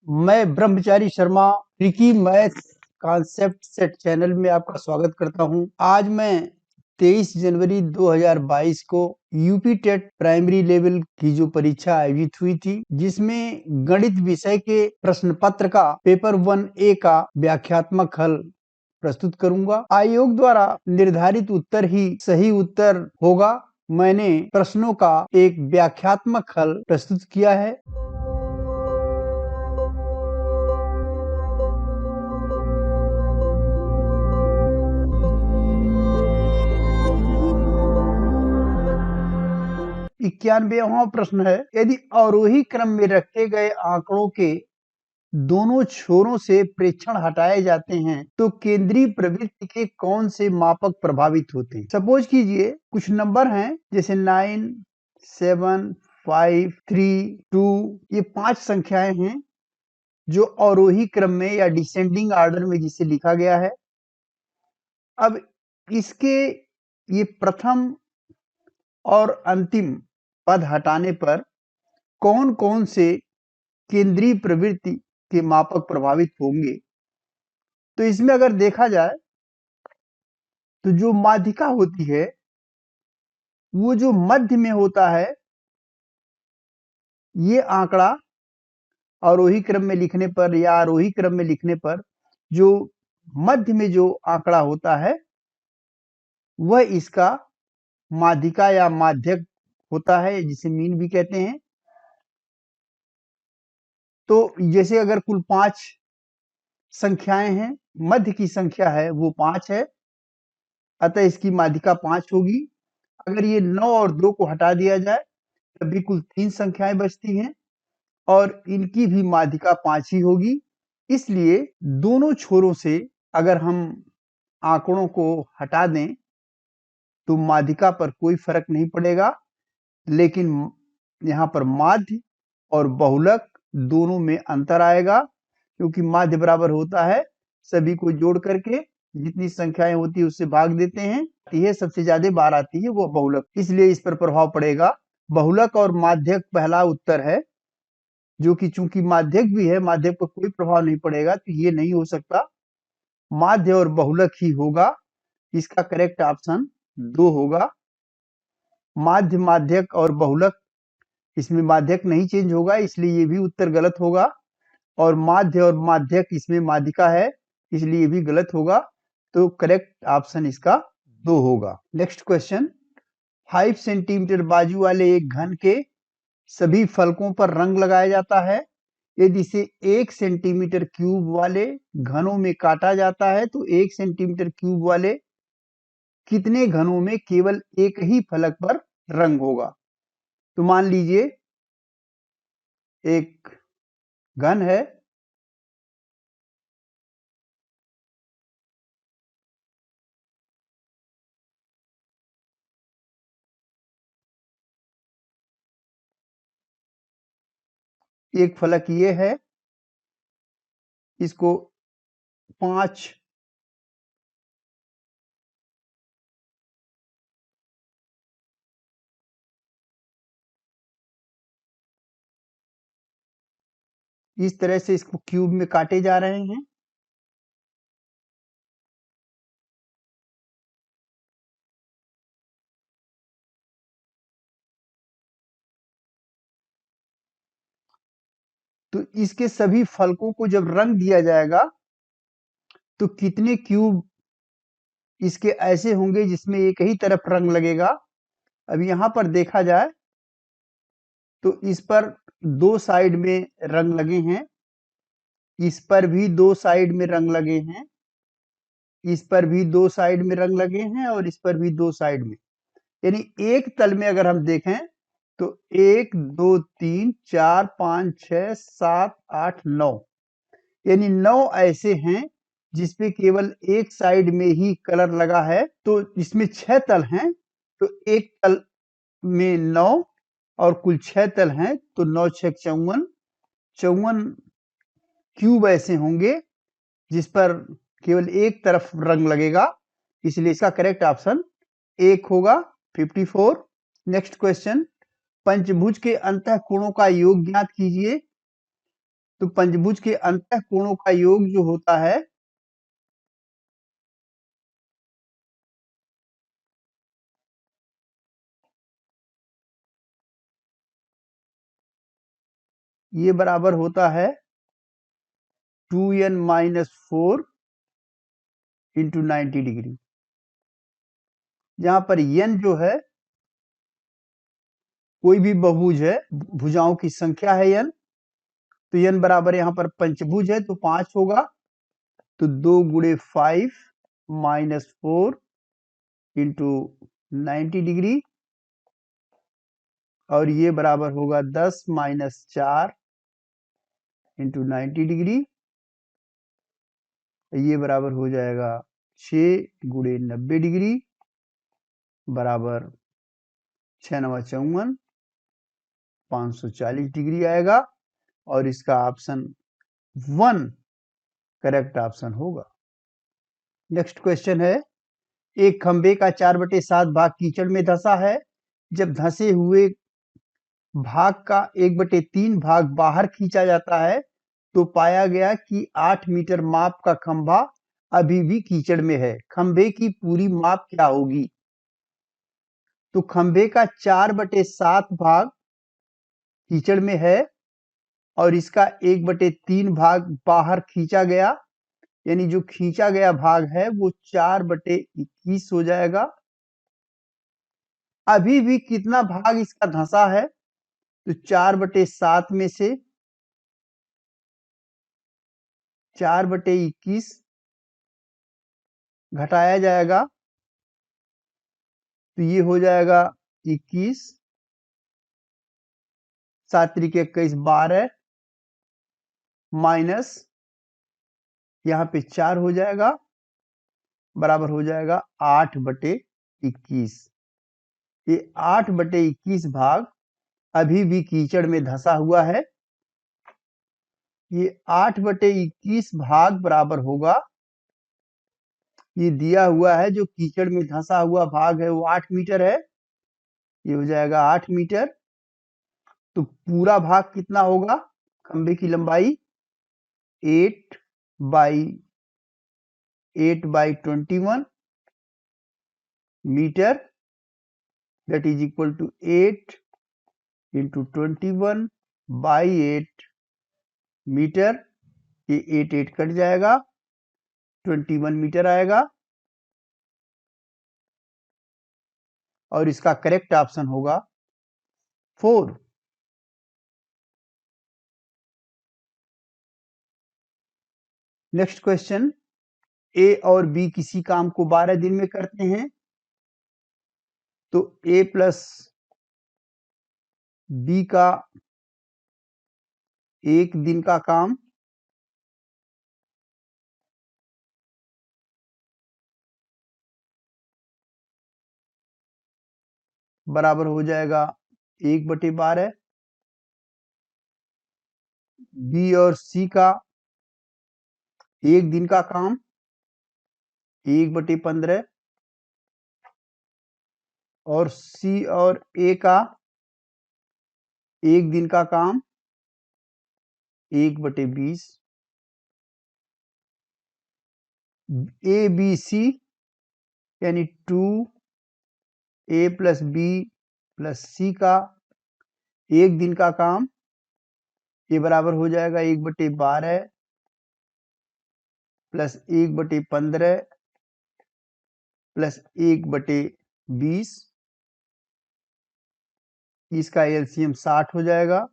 मैं ब्रह्मचारी Sharma tricky math concept set channel में आपका स्वागत करता हूं। आज मैं 23 जनवरी 2022 को यूपी टेट प्राइमरी लेवल की जो परीक्षा आयोजित हुई थी, जिसमें गणित विषय के प्रश्न पत्र का पेपर 1A का व्याख्यात्मक हल प्रस्तुत करूंगा। आयोग द्वारा निर्धारित उत्तर ही सही उत्तर होगा। मैंने प्रश्नों का एक व्याख्यात्मक हल प्रस्तुत किया है। इक्यानवेवां प्रश्न है, यदि अवरोही क्रम में रखे गए आंकड़ों के दोनों छोरों से प्रेक्षण हटाए जाते हैं तो केंद्रीय प्रवृत्ति के कौन से मापक प्रभावित होते हैं। सपोज कीजिए कुछ नंबर हैं जैसे 9, 7, 5, 3, 2, ये 5 संख्याएं हैं जो अवरोही क्रम में या डिसेंडिंग ऑर्डर में जिसे लिखा गया है। अब इसके ये प्रथम और अंतिम पद हटाने पर कौन कौन से केंद्रीय प्रवृत्ति के मापक प्रभावित होंगे। तो इसमें अगर देखा जाए तो जो माध्यिका होती है वो जो मध्य में होता है, ये आंकड़ा अवरोही क्रम में लिखने पर या आरोही क्रम में लिखने पर जो मध्य में जो आंकड़ा होता है वह इसका माध्यिका या माध्यक होता है, जिसे मीन भी कहते हैं। तो जैसे अगर कुल 5 संख्याएं हैं, मध्य की संख्या है वो 5 है, अतः इसकी माध्यिका 5 होगी। अगर ये 9 और 2 को हटा दिया जाए तब भी कुल 3 संख्याएं बचती हैं और इनकी भी माध्यिका 5 ही होगी। इसलिए दोनों छोरों से अगर हम आंकड़ों को हटा दें तो माध्यिका पर कोई फर्क नहीं पड़ेगा, लेकिन यहाँ पर माध्य और बहुलक दोनों में अंतर आएगा, क्योंकि माध्य बराबर होता है सभी को जोड़ करके जितनी संख्याएं होती है उससे भाग देते हैं, यह सबसे ज्यादा बार आती है वो बहुलक, इसलिए इस पर प्रभाव पड़ेगा। बहुलक और माध्यक पहला उत्तर है, जो कि चूंकि माध्यक भी है, माध्यक पर कोई प्रभाव नहीं पड़ेगा, तो ये नहीं हो सकता। माध्य और बहुलक ही होगा। इसका करेक्ट ऑप्शन 2 होगा। माध्य, माध्यक और बहुलक, इसमें माध्यक नहीं चेंज होगा, इसलिए ये भी उत्तर गलत होगा। और माध्य और माध्यक इसमें माध्यिका है, इसलिए ये भी गलत होगा। तो करेक्ट ऑप्शन इसका 2 होगा। नेक्स्ट क्वेश्चन, 5 सेंटीमीटर बाजू वाले एक घन के सभी फलकों पर रंग लगाया जाता है। यदि इसे 1 सेंटीमीटर क्यूब वाले घनों में काटा जाता है तो 1 सेंटीमीटर क्यूब वाले कितने घनों में केवल एक ही फलक पर रंग होगा। तो मान लीजिए एक घन है, एक फलक ये है, इसको 5 इस तरह से इसको क्यूब में काटे जा रहे हैं। तो इसके सभी फलकों को जब रंग दिया जाएगा तो कितने क्यूब इसके ऐसे होंगे जिसमें एक ही तरफ रंग लगेगा। अब यहां पर देखा जाए तो इस पर 2 साइड में रंग लगे हैं, इस पर भी 2 साइड में रंग लगे हैं, इस पर भी 2 साइड में रंग लगे हैं और इस पर भी 2 साइड में। यानी एक तल में अगर हम देखें तो 1, 2, 3, 4, 5, 6, 7, 8, 9, यानी 9 ऐसे हैं जिसपे केवल एक साइड में ही कलर लगा है। तो इसमें 6 तल हैं, तो एक तल में 9 और कुल 6 तल हैं, तो 9 6 54, 54 क्यूब ऐसे होंगे जिस पर केवल एक तरफ रंग लगेगा, इसलिए इसका करेक्ट ऑप्शन 1 होगा, 54। नेक्स्ट क्वेश्चन, पंचभुज के अंतः कोणों का योग ज्ञात कीजिए। तो पंचभुज के अंतः कोणों का योग जो होता है ये बराबर होता है 2n-4 इंटू 90 डिग्री, जहां पर n जो है कोई भी बहुभुज है, भुजाओं की संख्या है n, तो n बराबर यहाँ पर पंचभुज है तो 5 होगा, तो 2 गुणे 5 माइनस 4 इंटू 90 डिग्री, और ये बराबर होगा 10 माइनस 4 इंटू 90 डिग्री, ये बराबर हो जाएगा 6 गुणे 90 डिग्री बराबर 6 9 54, 540 डिग्री आएगा, और इसका ऑप्शन 1 करेक्ट ऑप्शन होगा। नेक्स्ट क्वेश्चन है, एक खंबे का 4/7 भाग कीचड़ में धंसा है। जब धंसे हुए भाग का 1/3 भाग बाहर खींचा जाता है तो पाया गया कि 8 मीटर माप का खंभा अभी भी कीचड़ में है। खंबे की पूरी माप क्या होगी? तो खंबे का 4/7 भाग कीचड़ में है और इसका 1/3 भाग बाहर खींचा गया, यानी जो खींचा गया भाग है वो 4/21 हो जाएगा। अभी भी कितना भाग इसका धंसा है? तो 4/7 में से 4/21 घटाया जाएगा तो ये हो जाएगा 21, 7 त्रिक 21, 12 माइनस यहाँ पे 4 हो जाएगा, बराबर हो जाएगा 8/21। ये 8/21 भाग अभी भी कीचड़ में धंसा हुआ है। ये 8/21 भाग बराबर होगा, ये दिया हुआ है जो कीचड़ में धंसा हुआ भाग है वो 8 मीटर है, ये हो जाएगा 8 मीटर। तो पूरा भाग कितना होगा? खंबे की लंबाई 8/21 metre, that is equal to 8 into 21/8 metre. ये 8 कट जाएगा, 21 मीटर आएगा, और इसका करेक्ट ऑप्शन होगा 4। नेक्स्ट क्वेश्चन, ए और बी किसी काम को 12 दिन में करते हैं, तो ए प्लस बी का 1 दिन का काम बराबर हो जाएगा 1/12। बी और सी का 1 दिन का काम 1/15, और सी और ए का 1 दिन का काम 1/20। ए बी सी यानी 2a प्लस बी प्लस सी का 1 दिन का काम, ये बराबर हो जाएगा 1/12 प्लस 1/15 प्लस 1/20। इसका एलसीएम 60 हो जाएगा,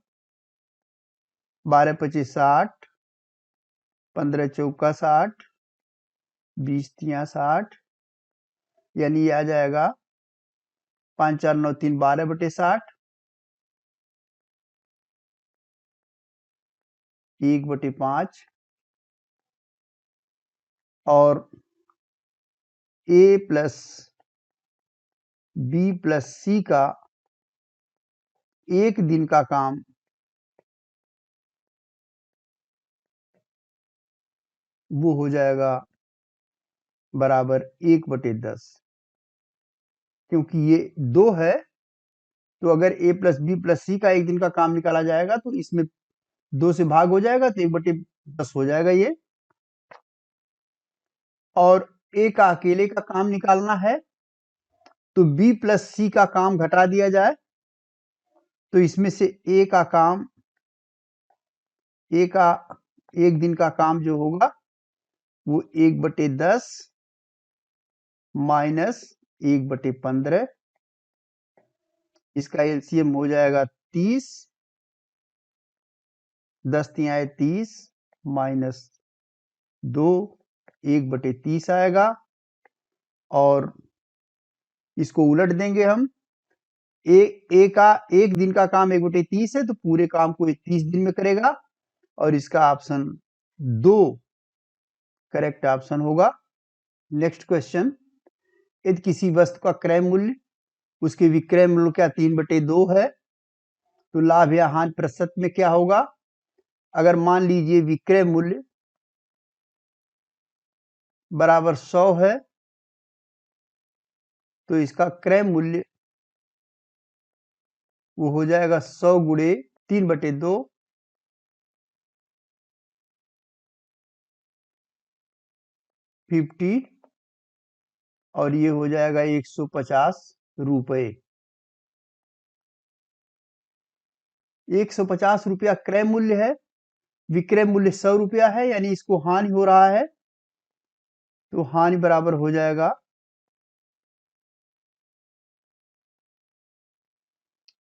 12×25 60, 15×4 60, 20×3 60, यानी ये आ जाएगा 5 4 9 3 12/60, 1/5, और ए प्लस बी प्लस सी का 1 दिन का काम वो हो जाएगा बराबर 1/10, क्योंकि ये 2 है, तो अगर ए प्लस बी प्लस सी का 1 दिन का काम निकाला जाएगा तो इसमें 2 से भाग हो जाएगा तो 1/10 हो जाएगा ये। और ए का अकेले का काम निकालना है तो बी प्लस सी का काम घटा दिया जाए, तो इसमें से ए का काम, ए का एक दिन का काम जो होगा वो 1/10 माइनस 1/15, इसका एलसीएम हो जाएगा 30, 10 तिया 30 माइनस 2, 1/30 आएगा। और इसको उलट देंगे हम, ए का एक दिन का काम 1/30 है तो पूरे काम को 30 दिन में करेगा, और इसका ऑप्शन 2 करेक्ट ऑप्शन होगा। नेक्स्ट क्वेश्चन, यदि किसी वस्तु का क्रय मूल्य उसके विक्रय मूल्य का 3/2 है तो लाभ या हानि प्रतिशत में क्या होगा? अगर मान लीजिए विक्रय मूल्य बराबर 100 है तो इसका क्रय मूल्य वो हो जाएगा 100 गुणे 3/2, 50, और ये हो जाएगा 150 रुपए। 150 रुपया क्रय मूल्य है, विक्रय मूल्य 100 रुपया है, यानी इसको हानि हो रहा है, तो हानि बराबर हो जाएगा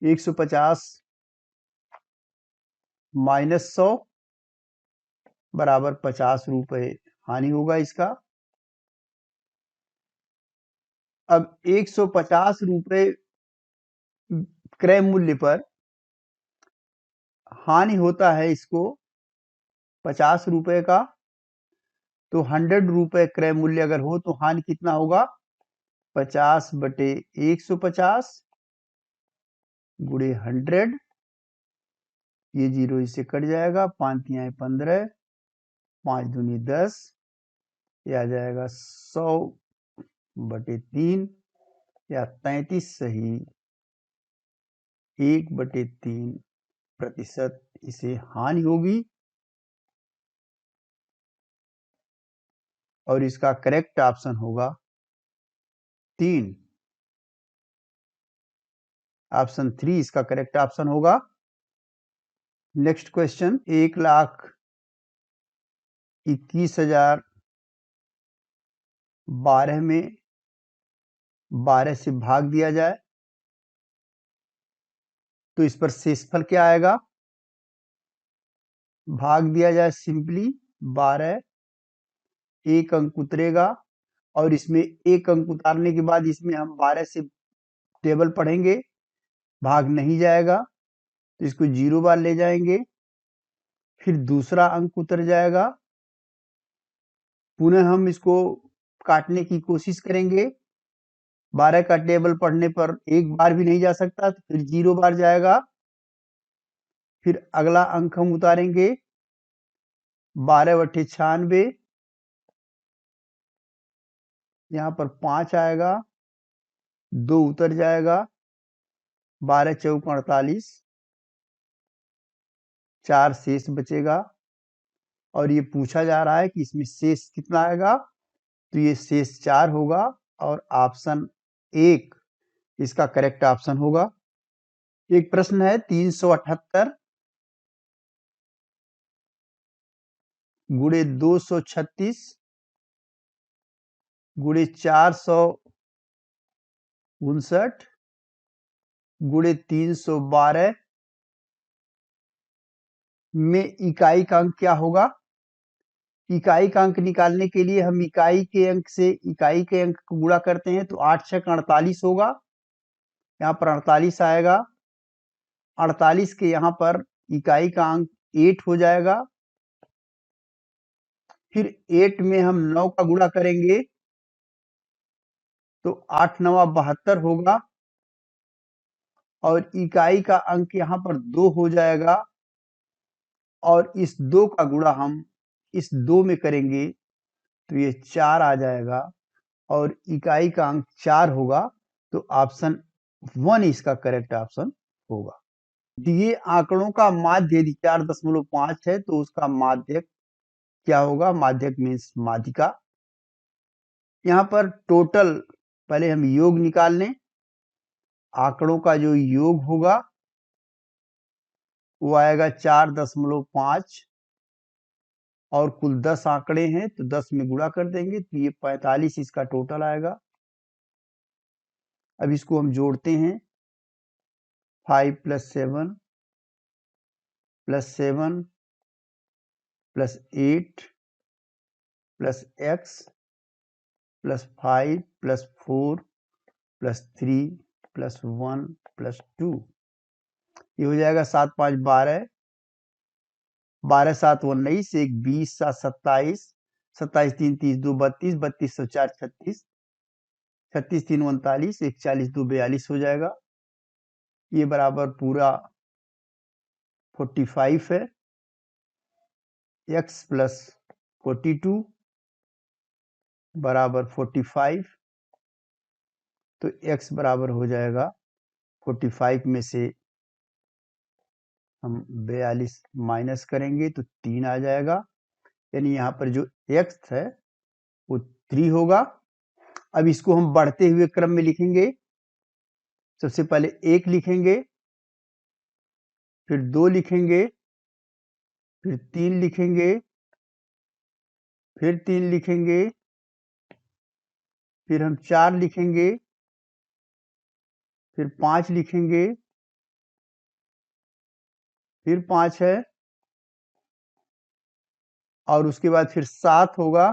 150 माइनस 100 बराबर 50 रुपए हानि होगा इसका। अब 150 रुपए क्रय मूल्य पर हानि होता है इसको 50 रुपए का, तो 100 रुपए क्रय मूल्य अगर हो तो हानि कितना होगा? 50/150 गुणे 100, ये 0 इससे कट जाएगा, 5 तिहाई 15, 5 दूनी 10, ये आ जाएगा 100/3 या 33 सही 1/3% इसे हानि होगी, और इसका करेक्ट ऑप्शन होगा 3, ऑप्शन 3 इसका करेक्ट ऑप्शन होगा। नेक्स्ट क्वेश्चन, 1,21,012 में 12 से भाग दिया जाए तो इस पर शेषफल क्या आएगा? भाग दिया जाए सिंपली 12, एक अंक उतरेगा, और इसमें एक अंक उतारने के बाद इसमें हम 12 से टेबल पढ़ेंगे, भाग नहीं जाएगा तो इसको 0 बार ले जाएंगे, फिर दूसरा अंक उतर जाएगा, पुनः हम इसको काटने की कोशिश करेंगे, 12 का टेबल पढ़ने पर एक बार भी नहीं जा सकता तो फिर 0 बार जाएगा, फिर अगला अंक हम उतारेंगे 12/96, यहाँ पर 5 आएगा, 2 उतर जाएगा, 12 चौक 48, 4 शेष बचेगा, और ये पूछा जा रहा है कि इसमें शेष कितना आएगा, तो ये शेष 4 होगा, और ऑप्शन 1 इसका करेक्ट ऑप्शन होगा। एक प्रश्न है, 378 गुणे 236 गुणे 459 गुणे 312 में इकाई का अंक क्या होगा? इकाई का अंक निकालने के लिए हम इकाई के अंक से इकाई के अंक को गुणा करते हैं, तो 8 छक 48 होगा, यहाँ पर 48 आएगा, 48 के यहाँ पर इकाई का अंक 8 हो जाएगा, फिर 8 में हम 9 का गुणा करेंगे तो 8 9 72 होगा, और इकाई का अंक यहाँ पर 2 हो जाएगा, और इस 2 का गुणा हम इस 2 में करेंगे तो ये 4 आ जाएगा, और इकाई का अंक 4 होगा, तो ऑप्शन 1 इसका करेक्ट ऑप्शन होगा। दिए आंकड़ों का माध्य यदि 4.5 है तो उसका माध्यक क्या होगा? माध्यक मीन्स माध्यिका। यहाँ पर टोटल पहले हम योग निकाल लें। आंकड़ों का जो योग होगा वो आएगा 4.5 और कुल 10 आंकड़े हैं तो 10 में गुणा कर देंगे तो ये 45 इसका टोटल आएगा। अब इसको हम जोड़ते हैं। 5 + 7 + 7 + 8 + x + 5 + 4 + 3 + 1 + 2, ये हो जाएगा 7 × 5 = 12, 12 × 7 = 19, 1 20, 7 27, 27 3 30, 2 32, 32 × 4 = 36, 36 3 39, 1 40, 2 42 हो जाएगा। ये बराबर पूरा 45 है। x + 42 बराबर 45, तो x बराबर हो जाएगा 45 में से हम 42 माइनस करेंगे तो 3 आ जाएगा, यानी यहाँ पर जो x है वो 3 होगा। अब इसको हम बढ़ते हुए क्रम में लिखेंगे। सबसे पहले 1 लिखेंगे, फिर 2 लिखेंगे, फिर 3 लिखेंगे, फिर 3 लिखेंगे, फिर हम 4 लिखेंगे, फिर 5 लिखेंगे, फिर 5 है और उसके बाद फिर 7 होगा,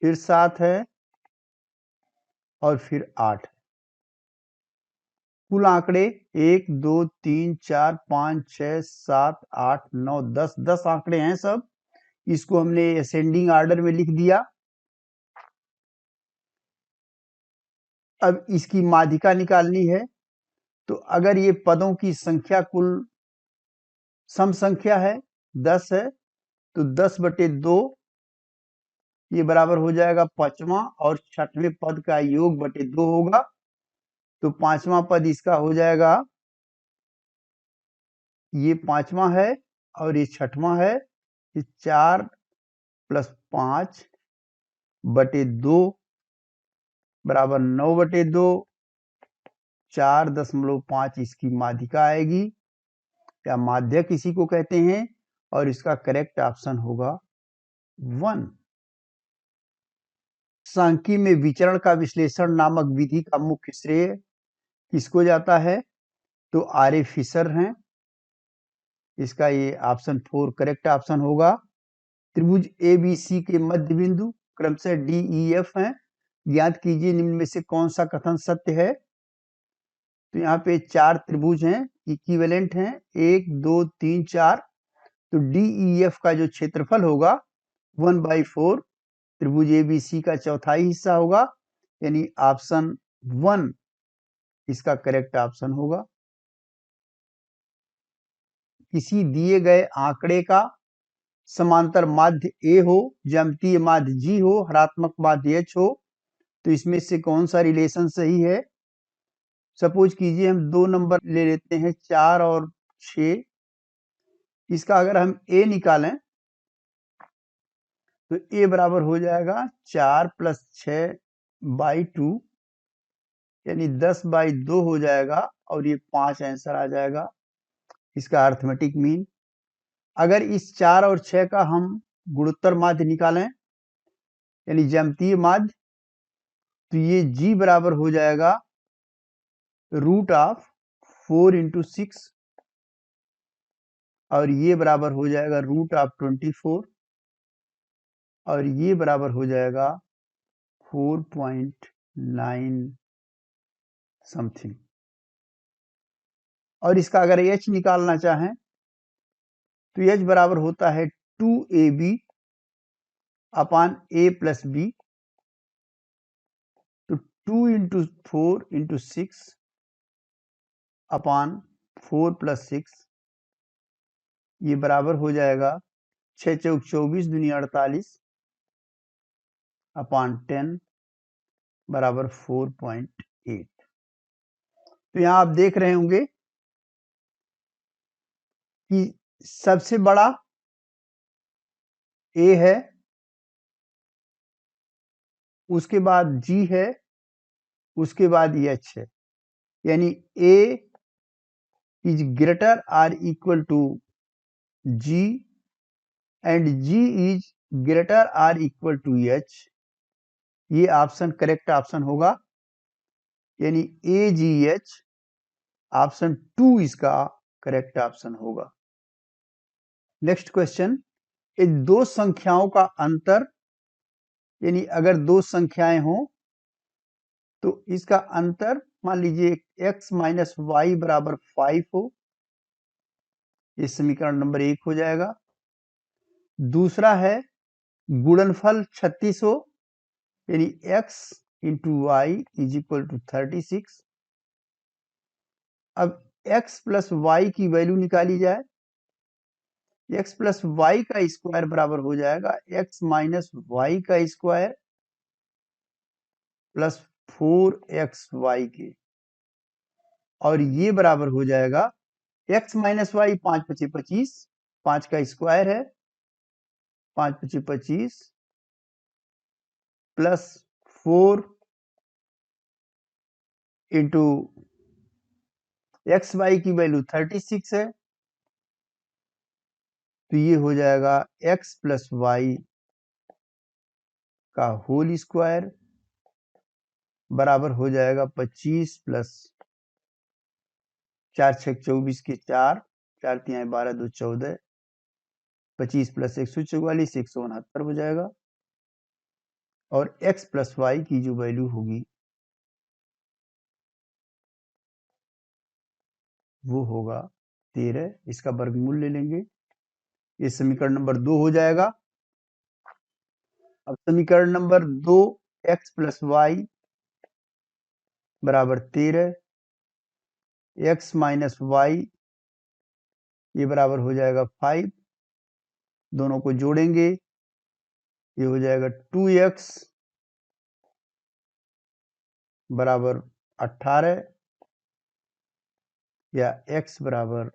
फिर 7 है और फिर 8। कुल आंकड़े 1 2 3 4 5 6 7 8 9 10 10 आंकड़े हैं सब। इसको हमने असेंडिंग ऑर्डर में लिख दिया। अब इसकी माध्यिका निकालनी है, तो अगर ये पदों की संख्या कुल सम संख्या है 10 है तो 10/2 ये बराबर हो जाएगा 5वां और 6वें पद का योग बटे 2 होगा, तो 5वां पद इसका हो जाएगा, ये 5वां है और ये 6वां है, ये 4 + 5 बटे 2 बराबर 9/2, 4.5 इसकी माध्यिका आएगी या माध्यक इसी को कहते हैं और इसका करेक्ट ऑप्शन होगा 1। सांख्यिकी में विचरण का विश्लेषण नामक विधि का मुख्य श्रेय किसको जाता है? तो आर.ए. फिशर हैं। इसका ये ऑप्शन 4 करेक्ट ऑप्शन होगा। त्रिभुज ABC के मध्य बिंदु क्रमशः DEF हैं। ज्ञात कीजिए निम्न में से कौन सा कथन सत्य है? तो यहाँ पे 4 त्रिभुज हैं, इक्विवेलेंट हैं, 1 2 3 4, तो DEF का जो क्षेत्रफल होगा 1/4 त्रिभुज ABC का चौथाई हिस्सा होगा, यानी ऑप्शन 1 इसका करेक्ट ऑप्शन होगा। किसी दिए गए आंकड़े का समांतर माध्य A हो, ज्यामितीय माध्य G हो, हरात्मक माध्य H हो, तो इसमें से कौन सा रिलेशन सही है? सपोज कीजिए हम 2 नंबर ले लेते हैं 4 और 6। इसका अगर हम A निकालें तो A बराबर हो जाएगा 4 + 6/2, यानी 10/2 हो जाएगा और ये 5 आंसर आ जाएगा इसका अर्थमेटिक मीन। अगर इस 4 और 6 का हम गुणोत्तर माध्य निकालें यानी ज्यामितीय माध्य, तो ये G बराबर हो जाएगा √4 × 6 और ये बराबर हो जाएगा √24 और ये बराबर हो जाएगा 4.9 समथिंग। और इसका अगर H निकालना चाहें तो H बराबर होता है 2AB / A + B, तो 2 × 4 × 6 / 4 + 6, ये बराबर हो जाएगा 6 × 4 = 24 दूनी 48 / 10 बराबर 4.8। तो यहाँ आप देख रहे होंगे कि सबसे बड़ा ए है, उसके बाद जी है, उसके बाद एच है, यानी A is greater or equal to G and G is greater or equal to H. ये ऑप्शन करेक्ट ऑप्शन होगा, यानी ए जी एच ऑप्शन 2 इसका करेक्ट ऑप्शन होगा। नेक्स्ट क्वेश्चन, इन दो संख्याओं का अंतर, यानी अगर दो संख्याएं हो तो इसका अंतर मान लीजिए x माइनस वाई बराबर 5 हो, ये समीकरण नंबर 1 हो जाएगा। दूसरा है गुणनफल 36 हो, यानी x into y is equal to 36। अब x प्लस वाई की वैल्यू निकाली जाए, x प्लस वाई का स्क्वायर बराबर हो जाएगा x माइनस वाई का स्क्वायर प्लस 4xy के, और ये बराबर हो जाएगा x माइनस वाई 5 पचे 25, 5 का स्क्वायर है 5 पचे 25 प्लस 4 इंटू एक्स वाई की वैल्यू 36 है, तो ये हो जाएगा x प्लस वाई का होल स्क्वायर बराबर हो जाएगा 25 प्लस 4 6 24 के 4, 4 3 12 2 14, 25 प्लस 144 169 हो जाएगा, और x प्लस वाई की जो वैल्यू होगी वो होगा 13, इसका वर्गमूल ले लेंगे, ये समीकरण नंबर 2 हो जाएगा। अब समीकरण नंबर 2 x प्लस वाई बराबर 13, x माइनस वाई ये बराबर हो जाएगा 5, दोनों को जोड़ेंगे ये हो जाएगा 2x बराबर 18, या x बराबर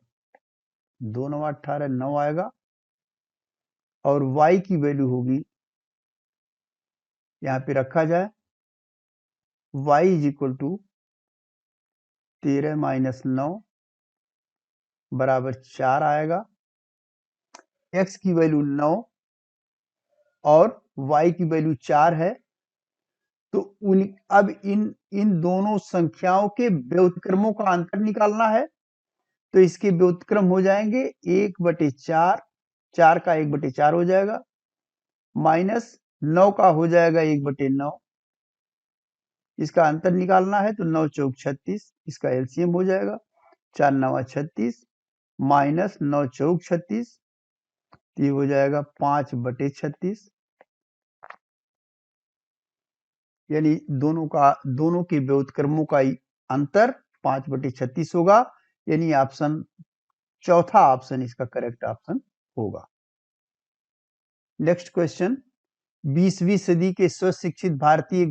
2 9 18 9 आएगा, और y की वैल्यू होगी, यहाँ पे रखा जाए y is equal to 13 minus 9 बराबर 4 आएगा, x की वैल्यू 9 और y की वैल्यू 4 है, तो अब इन दोनों संख्याओं के व्युत्क्रमों का अंतर निकालना है, तो इसके व्युत्क्रम हो जाएंगे 1/4, 4 का 1/4 हो जाएगा, माइनस 9 का हो जाएगा 1/9, इसका अंतर निकालना है तो 9 चौक 36, इसका एलसीएम हो जाएगा 4 9 36 माइनस 9 चौक 36, ये हो जाएगा 5/36, यानी दोनों के व्युत्क्रमों का अंतर 5/36 होगा, यानी ऑप्शन चौथा ऑप्शन इसका करेक्ट ऑप्शन होगा। नेक्स्ट क्वेश्चन, 20वीं सदी के स्वशिक्षित भारतीय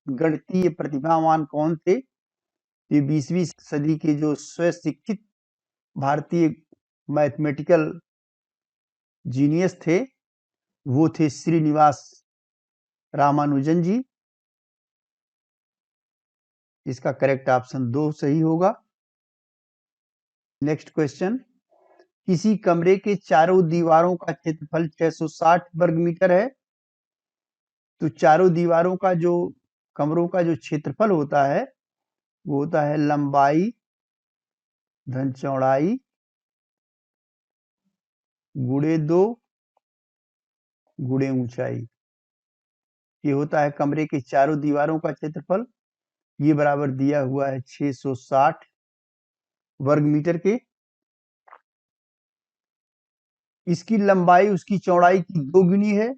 गणितीय प्रतिभावान कौन थे? ये 20वीं सदी के जो स्वशिक्षित भारतीय मैथमेटिकल जीनियस थे वो थे श्रीनिवास रामानुजन जी, इसका करेक्ट ऑप्शन 2 सही होगा। नेक्स्ट क्वेश्चन, किसी कमरे के चारों दीवारों का क्षेत्रफल 660 वर्ग मीटर है, तो चारों दीवारों का जो कमरों का जो क्षेत्रफल होता है वो होता है लंबाई धन चौड़ाई गुणे 2 गुणे ऊंचाई, ये होता है कमरे के चारों दीवारों का क्षेत्रफल, ये बराबर दिया हुआ है 660 वर्ग मीटर के। इसकी लंबाई उसकी चौड़ाई की 2 गुनी है,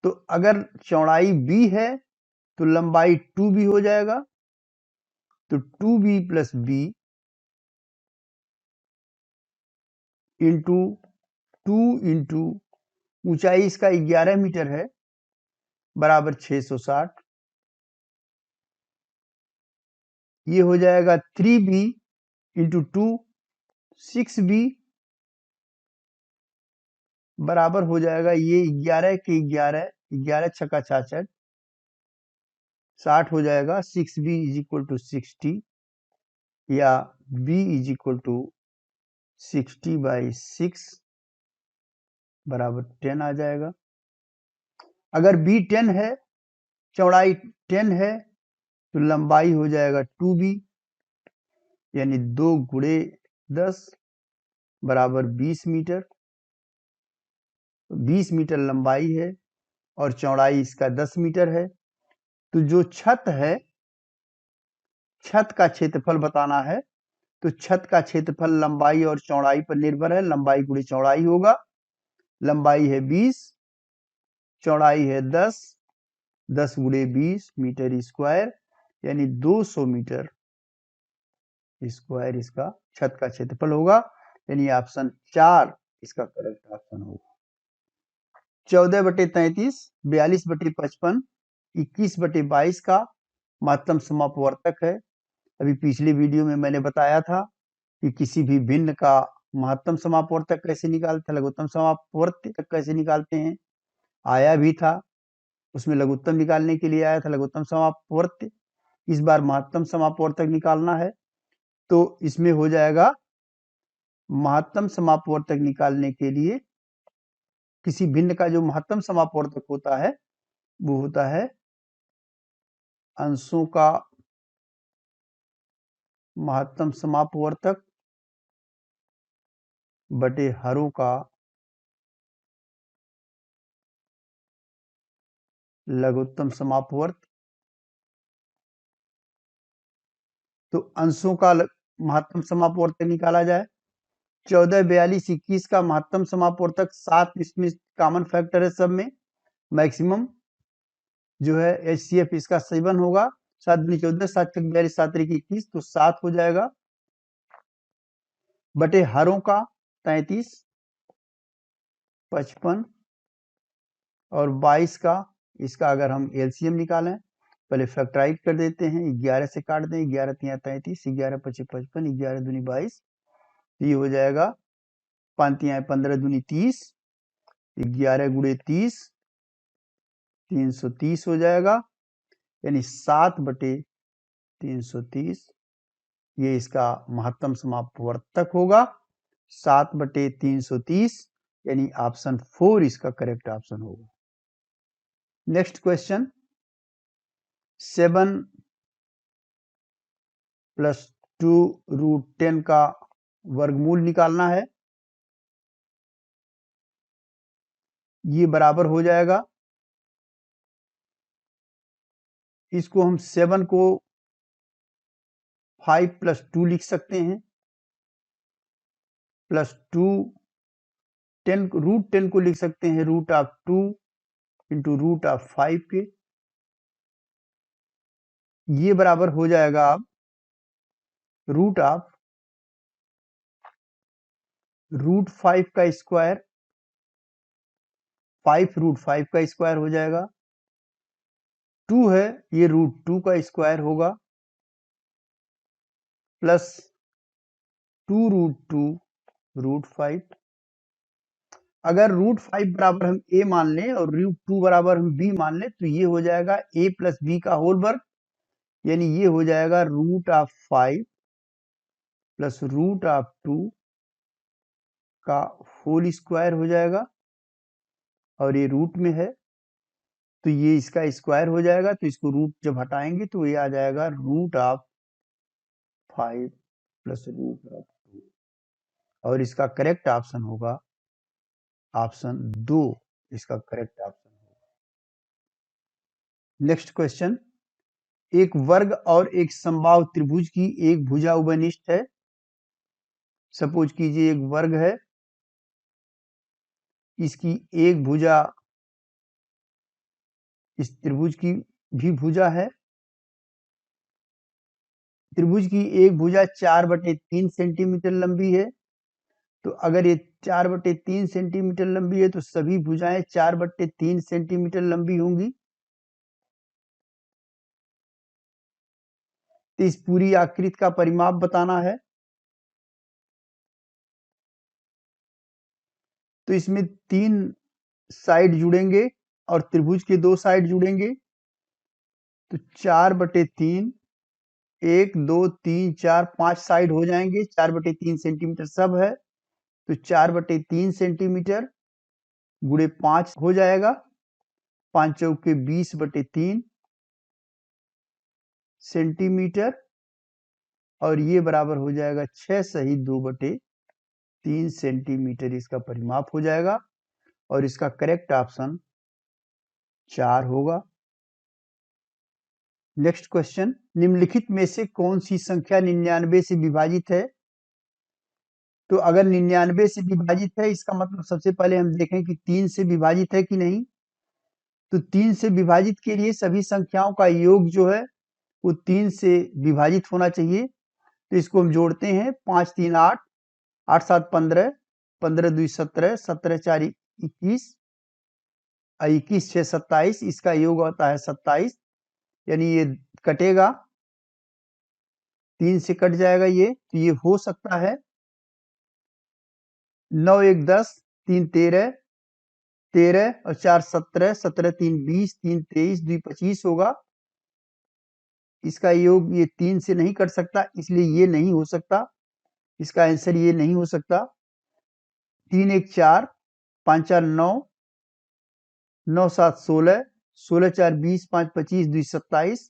तो अगर चौड़ाई b है तो लंबाई 2b हो जाएगा, तो 2b plus b into 2 into ऊंचाई इसका 11 मीटर है बराबर 660, ये हो जाएगा 3b इंटू 2 6b बराबर हो जाएगा ये 11 के 11, 11 छक्का 66, 60 हो जाएगा। 6b इज इक्वल टू 60 या b इज इक्वल टू 60/6 बराबर 10 आ जाएगा। अगर b 10 है, चौड़ाई 10 है, तो लंबाई हो जाएगा 2b, यानी 2 गुणे 10 बराबर 20 मीटर। 20 मीटर लंबाई है और चौड़ाई इसका 10 मीटर है। तो जो छत है, छत का क्षेत्रफल बताना है, तो छत का क्षेत्रफल लंबाई और चौड़ाई पर निर्भर है। लंबाई गुणे चौड़ाई होगा। लंबाई है 20, चौड़ाई है 10, 10 गुणे 20 मीटर स्क्वायर, यानी 200 मीटर स्क्वायर इसका छत का क्षेत्रफल होगा। यानी ऑप्शन 4 इसका करेक्ट ऑप्शन होगा। 14/33, 42/55, 21/22 का महत्तम समापवर्तक है। अभी पिछले वीडियो में मैंने बताया था कि किसी भी भिन्न का महत्तम समापवर्तक कैसे निकालते हैं, लघुत्तम समापवर्तक कैसे निकालते हैं, आया भी था। उसमें लघुत्तम निकालने के लिए आया था लघुत्तम समापवर्तक। इस बार महत्तम समापवर्तक निकालना है, तो इसमें हो जाएगा महत्तम समापवर्तक निकालने के लिए किसी भिन्न का जो महत्तम समापवर्तक होता है वो होता है अंशों का महत्तम समापवर्तक बटे हरों का लघुत्तम समापवर्त। तो अंशों का महत्तम समापवर्तक निकाला जाए। 14, 42, 21 का महत्तम समापवर्तक 7, इसमें कॉमन फैक्टर है सब में। मैक्सिमम जो है HCF इसका 7 होगा। 7 दूनी 14, 7 छक 42, 7 त्रिक 21, तो 7 हो जाएगा। बटे हरों का 33, 55 और 22 का, इसका अगर हम एलसीएम निकालें, पहले फैक्टराइज कर देते हैं। 11 से काट दें, 11 तिया 33, 11 पचे 55, 11 दूनी 22, ये हो जाएगा 5 तिया 15 दूनी 30, 11 गुणे 30, 330 हो जाएगा। यानी 7/330 ये इसका महत्तम समापवर्तक होगा। 7/330 यानी ऑप्शन 4 इसका करेक्ट ऑप्शन होगा। नेक्स्ट क्वेश्चन, 7 + 2√10 का वर्गमूल निकालना है। ये बराबर हो जाएगा, इसको हम 7 को 5 + 2 लिख सकते हैं, +2 10 को लिख सकते हैं √2 × √5 के। ये बराबर हो जाएगा अब √5 का स्क्वायर, 5 √5 का स्क्वायर हो जाएगा। 2 है, ये √2 का स्क्वायर होगा, प्लस 2√2 √5। अगर √5 बराबर हम a मान लें और √2 बराबर हम b मान लें, तो ये हो जाएगा a + b का होल वर्ग, यानी ये हो जाएगा √5 + √2 का होल स्क्वायर हो जाएगा। और ये रूट में है, तो ये इसका स्क्वायर हो जाएगा, तो इसको रूट जब हटाएंगे तो ये आ जाएगा √5 + √2, और इसका करेक्ट ऑप्शन होगा ऑप्शन 2 इसका करेक्ट ऑप्शन होगा। नेक्स्ट क्वेश्चन, एक वर्ग और एक समबाहु त्रिभुज की एक भुजा उभयनिष्ठ है। सपोज कीजिए एक वर्ग है, इसकी एक भुजा इस त्रिभुज की भी भुजा है। त्रिभुज की एक भुजा 4/3 सेंटीमीटर लंबी है। तो अगर ये 4/3 सेंटीमीटर लंबी है, तो सभी भुजाएं 4/3 सेंटीमीटर लंबी होंगी। तो इस पूरी आकृति का परिमाप बताना है। तो इसमें 3 साइड जुड़ेंगे और त्रिभुज के 2 साइड जुड़ेंगे, तो 4/3 1 2 3 4 5 साइड हो जाएंगे। 4/3 सेंटीमीटर सब है, तो 4/3 सेंटीमीटर गुणे 5 हो जाएगा। 5 चौके 20/3 सेंटीमीटर और ये बराबर हो जाएगा 6 सही 2/3 सेंटीमीटर इसका परिमाप हो जाएगा और इसका करेक्ट ऑप्शन 4 होगा। नेक्स्ट क्वेश्चन, निम्नलिखित में से कौन सी संख्या 99 से विभाजित है? तो अगर 99 से विभाजित है, इसका मतलब सबसे पहले हम देखें कि 3 से विभाजित है कि नहीं। तो 3 से विभाजित के लिए सभी संख्याओं का योग जो है वो 3 से विभाजित होना चाहिए। तो इसको हम जोड़ते हैं, 5 3 8, 8 7 15, 15 2 17, 17 4 21, 21 6 27, इसका योग होता है 27, यानी ये कटेगा, 3 से कट जाएगा ये, तो ये हो सकता है 9 1 10, 3 13, 13 और 4 17, 17 3 20, 3 23, 2 25 होगा। इसका योग ये 3 से नहीं कट सकता, इसलिए ये नहीं हो सकता, इसका आंसर ये नहीं हो सकता। 3 1 4, 5 4 9, 9 7 16, 16 4 20, 5 25, 2 27,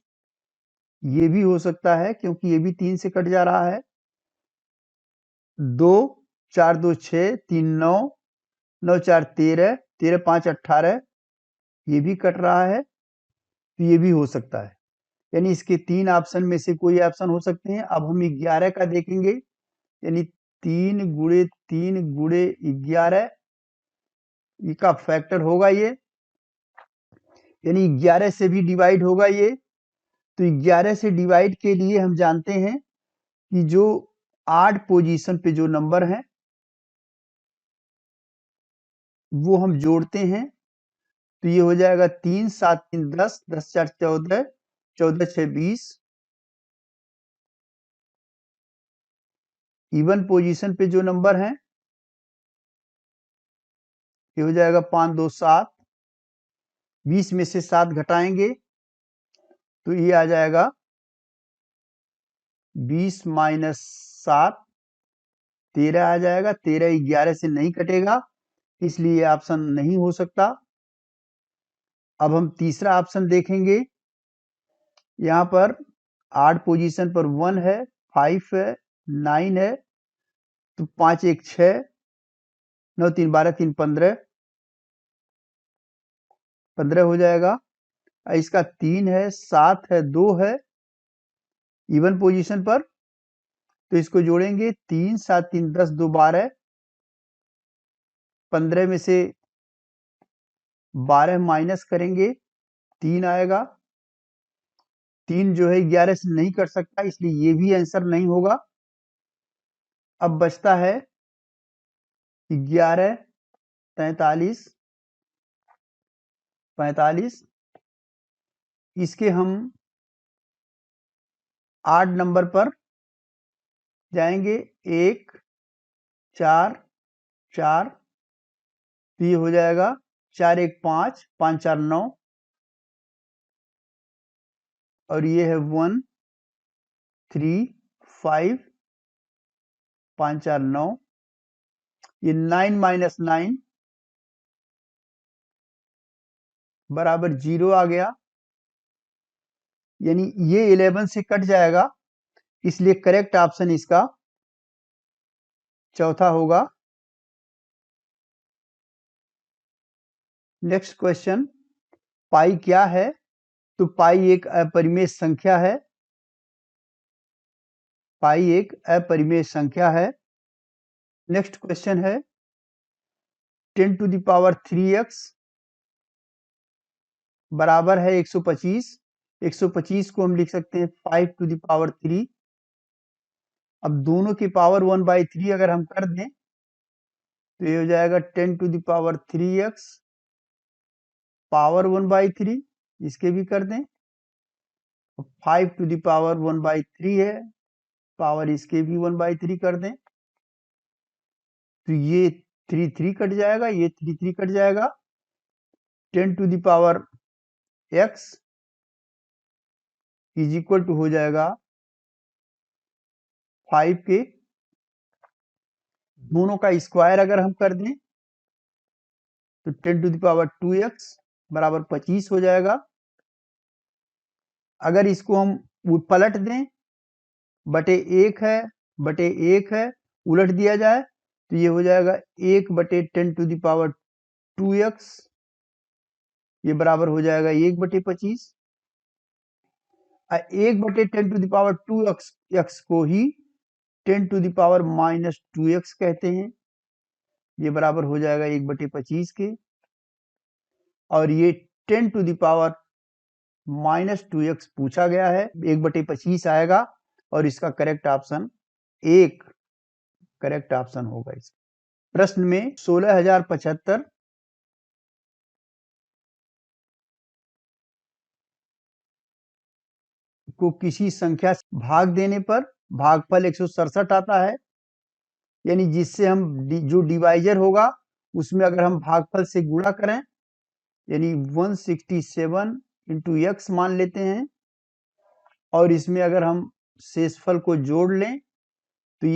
ये भी हो सकता है क्योंकि ये भी 3 से कट जा रहा है। 2 4 2 6, 3 9, 9 4 13, 13 5 18, ये भी कट रहा है, तो ये भी हो सकता है। यानी इसके 3 ऑप्शन में से कोई ऑप्शन हो सकते हैं। अब हम 11 का देखेंगे, यानी 3 गुणे 3 गुणे 11 का फैक्टर होगा ये, यानी 11 से भी डिवाइड होगा ये। तो 11 से डिवाइड के लिए हम जानते हैं कि जो 8 पोजीशन पे जो नंबर हैं वो हम जोड़ते हैं, तो ये हो जाएगा 3 7 3 10, 10 4 14, 14 6 20। इवन पोजीशन पे जो नंबर हैं ये हो जाएगा 5 2 7, 20 में से 7 घटाएंगे तो ये आ जाएगा 20 माइनस 7, 13 आ जाएगा। 13 11 से नहीं कटेगा, इसलिए ऑप्शन नहीं हो सकता। अब हम तीसरा ऑप्शन देखेंगे, यहाँ पर 8 पोजीशन पर 1 है, 5 है, 9 है, तो 5 1 6, 9 3 12, 3 15, 15 हो जाएगा। इसका 3 है, 7 है, 2 है इवन पोजीशन पर, तो इसको जोड़ेंगे, 3 7 3 10 2 12, 15 में से 12 माइनस करेंगे, 3 आएगा। 3 जो है 11 से नहीं कट सकता, इसलिए ये भी आंसर नहीं होगा। अब बचता है 11 43 45, इसके हम 8 नंबर पर जाएंगे, 1 4 4, तो ये हो जाएगा 4 1 5, 5 4 9, और ये है 1 3 5, 5 4 9, ये 9 माइनस 9 बराबर 0 आ गया, यानी ये 11 से कट जाएगा, इसलिए करेक्ट ऑप्शन इसका चौथा होगा। नेक्स्ट क्वेश्चन, पाई क्या है? तो पाई एक अपरिमेय संख्या है। पाई एक अपरिमेय संख्या है। नेक्स्ट क्वेश्चन है 10 टू द पावर 3x बराबर है 125। 125 को हम लिख सकते हैं 5 टू द पावर 3। अब दोनों की पावर 1/3 अगर हम कर दें तो ये हो जाएगा 10 to the power 3x power 1/3, इसके भी कर दें। 5 टू द पावर 1/3 है, पावर इसके भी 1/3 कर दें, तो ये 3 कट जाएगा, ये 3 कट जाएगा, 10 to the power x is equal to हो जाएगा 5 के, दोनों का स्क्वायर अगर हम कर दें तो 10 टू द पावर 2x बराबर 25 हो जाएगा। अगर इसको हम पलट दें, बटे 1 है, बटे 1 है, उलट दिया जाए तो ये हो जाएगा 1 बटे 10 टू द पावर 2x, ये बराबर हो जाएगा 1 बटे 25। 1 बटे 10 टू द पावर 2x को ही 10 टू द पावर -2x कहते हैं, ये बराबर हो जाएगा 1 बटे 25 के। और ये 10 टू द पावर -2x पूछा गया है, 1 बटे 25 आएगा और इसका करेक्ट ऑप्शन 1 करेक्ट ऑप्शन होगा। इस प्रश्न में 16,075 को किसी संख्या से भाग देने पर भागफल 167 आता है, यानी जिससे हम जो डिवाइजर होगा उसमें अगर हम भागफल से गुणा करें, यानी 167 इंटू एक्स मान लेते हैं, और इसमें अगर हम शेषफल को जोड़ लें तो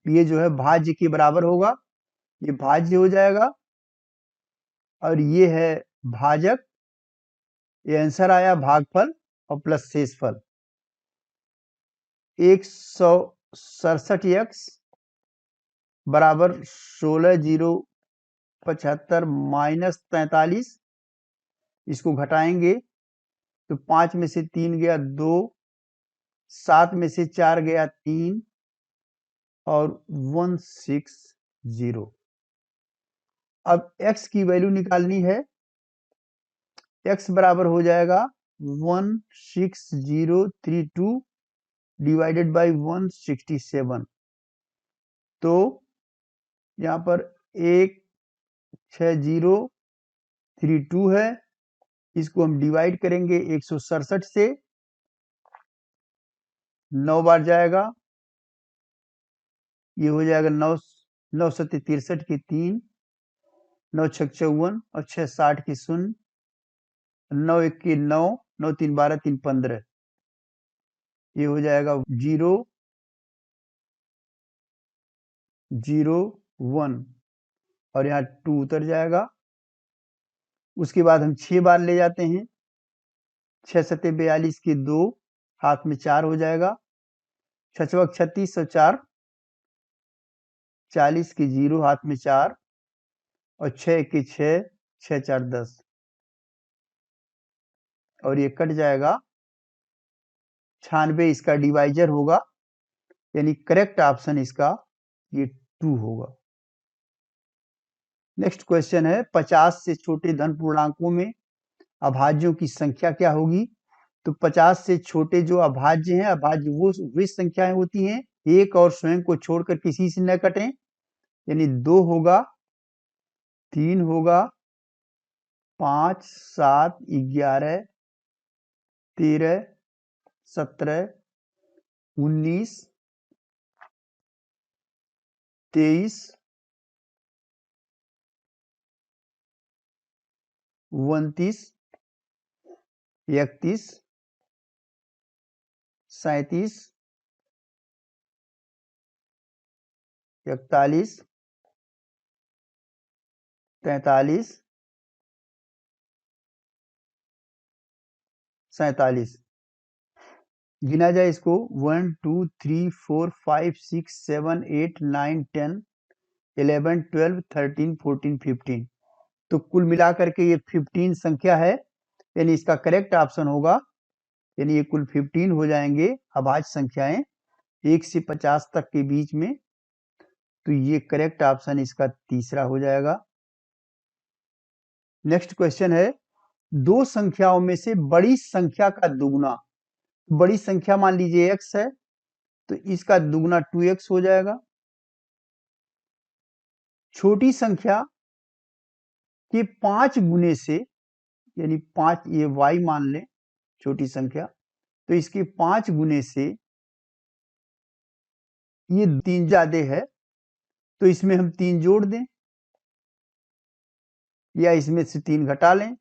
ये जो है भाज्य के बराबर होगा, ये भाज्य हो जाएगा और ये है भाजक। ये आंसर आया भागफल और प्लस शेषफल 167x बराबर 16,075 माइनस 43, इसको घटाएंगे तो 5 में से 3 गया 2, 7 में से 4 गया 3 और 160। अब x की वैल्यू निकालनी है, x बराबर हो जाएगा 16032 डिवाइडेड बाय 167। तो यहाँ पर 16032 है, इसको हम डिवाइड करेंगे 167 से, 9 बार जाएगा, ये हो जाएगा 9 9 सत्ते 63 के 3, 9 छक 54 और 6 60 की 0, 9 1 की 9, 9 3 12 3 15, ये हो जाएगा 0 0 1 और यहाँ 2 उतर जाएगा। उसके बाद हम 6 बार ले जाते हैं, 6 सत्ते 42 की 2, हाथ में 4 हो जाएगा, 6 छक 36 और 4 40 की 0, हाथ में 4 और 6 की 6, 6 4 10 और ये कट जाएगा। 96 इसका डिवाइजर होगा, यानी करेक्ट ऑप्शन इसका ये 2 होगा। नेक्स्ट क्वेश्चन है 50 से छोटे धन पूर्णांकों में अभाज्यों की संख्या क्या होगी? तो 50 से छोटे जो अभाज्य हैं, अभाज्य वो वे संख्याएं होती हैं एक और स्वयं को छोड़कर किसी से न कटें, यानी 2 होगा, 3 होगा, 5 7 11 13 17 19 23 29 31 37 41 43 47। गिना जाए इसको 1 2 3 4 5 6 7 8 9 10 11 12 13 14 15। तो कुल मिलाकर के ये 15 संख्या है, यानी इसका करेक्ट ऑप्शन होगा, यानी ये कुल 15 हो जाएंगे अभाज्य संख्याएं 1 से 50 तक के बीच में। तो ये करेक्ट ऑप्शन इसका तीसरा हो जाएगा। नेक्स्ट क्वेश्चन है दो संख्याओं में से बड़ी संख्या का दुगुना, बड़ी संख्या मान लीजिए x है तो इसका दुगुना 2x हो जाएगा। छोटी संख्या के 5 गुने से, यानी 5, ये y मान लें छोटी संख्या, तो इसके 5 गुने से ये 3 ज्यादा है तो इसमें हम 3 जोड़ दें, या इसमें से 3 घटा लें तो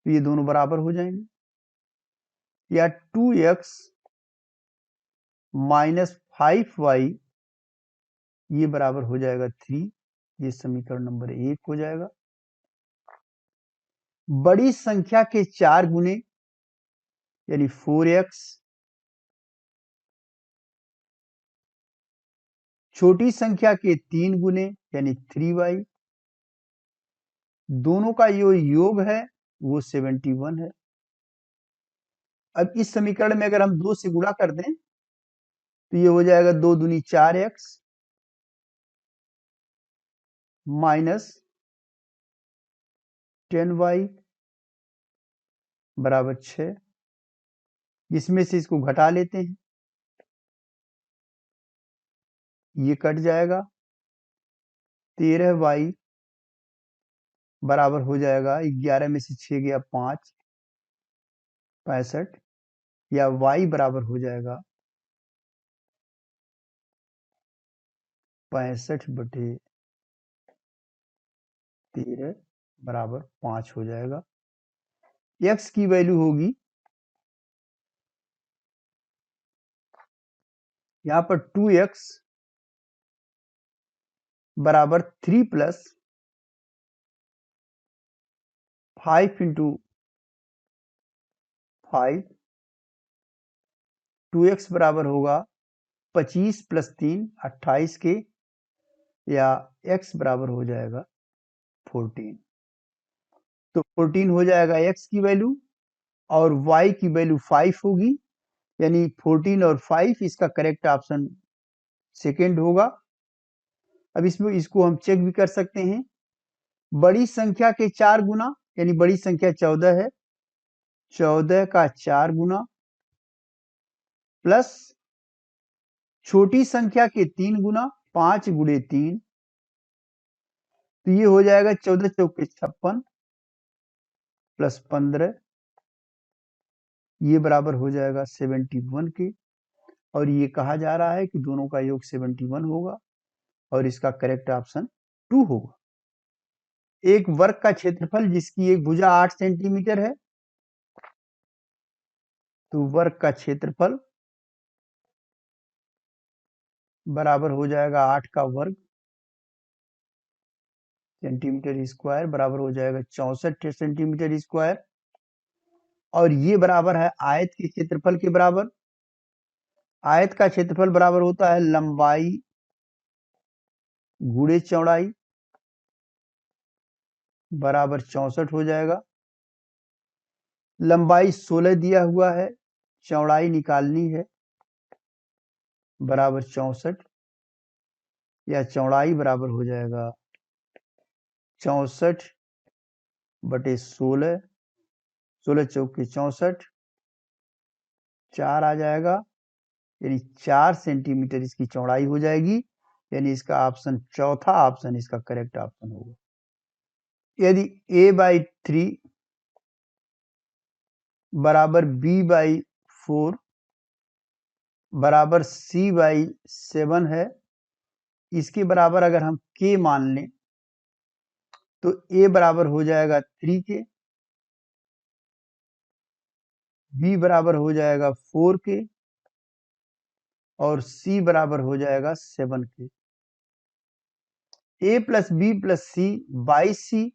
ये दोनों बराबर हो जाएंगे, या 2x माइनस 5y ये बराबर हो जाएगा 3। ये समीकरण नंबर 1 हो जाएगा। बड़ी संख्या के 4 गुने यानी 4x, छोटी संख्या के 3 गुने यानी 3y, दोनों का जो योग है वो 71 है। अब इस समीकरण में अगर हम 2 से गुणा कर दें तो ये हो जाएगा 2 दूनी 4x माइनस 10y बराबर 6। इसमें से इसको घटा लेते हैं, ये कट जाएगा, 13y बराबर हो जाएगा 11 में से 6 गया 5, 65, या y बराबर हो जाएगा 65/13 बराबर 5 हो जाएगा। x की वैल्यू होगी यहाँ पर 2x बराबर 3 प्लस 5 इंटू 5, 2x बराबर होगा 25 प्लस 3 28 के, या x बराबर हो जाएगा 14। तो 14 हो जाएगा x की वैल्यू, और y की वैल्यू 5 होगी, यानी 14 और 5 इसका करेक्ट ऑप्शन सेकेंड होगा। अब इसमें इसको हम चेक भी कर सकते हैं। बड़ी संख्या के 4 गुना यानी बड़ी संख्या 14 है, 14 का 4 गुना प्लस छोटी संख्या के 3 गुना 5 गुणे 3, तो ये हो जाएगा 14 चौके 56 प्लस 15, ये बराबर हो जाएगा 71 के। और ये कहा जा रहा है कि दोनों का योग 71 होगा और इसका करेक्ट ऑप्शन 2 होगा। एक वर्ग का क्षेत्रफल जिसकी एक भुजा 8 सेंटीमीटर है, तो वर्ग का क्षेत्रफल बराबर हो जाएगा 8 का वर्ग सेंटीमीटर स्क्वायर बराबर हो जाएगा 64 सेंटीमीटर स्क्वायर, और ये बराबर है आयत के क्षेत्रफल के बराबर। आयत का क्षेत्रफल बराबर होता है लंबाई गुणे चौड़ाई बराबर 64 हो जाएगा। लंबाई 16 दिया हुआ है, चौड़ाई निकालनी है बराबर 64, या चौड़ाई बराबर हो जाएगा 64/16, 16 चौके 64, 4 आ जाएगा, यानी 4 सेंटीमीटर इसकी चौड़ाई हो जाएगी, यानी इसका ऑप्शन चौथा ऑप्शन इसका करेक्ट ऑप्शन होगा। यदि a/3 बराबर b/4 बराबर c/7 है, इसके बराबर अगर हम k मान लें तो a बराबर हो जाएगा 3 के, b बराबर हो जाएगा 4 के, और c बराबर हो जाएगा 7 के। a plus b plus c by c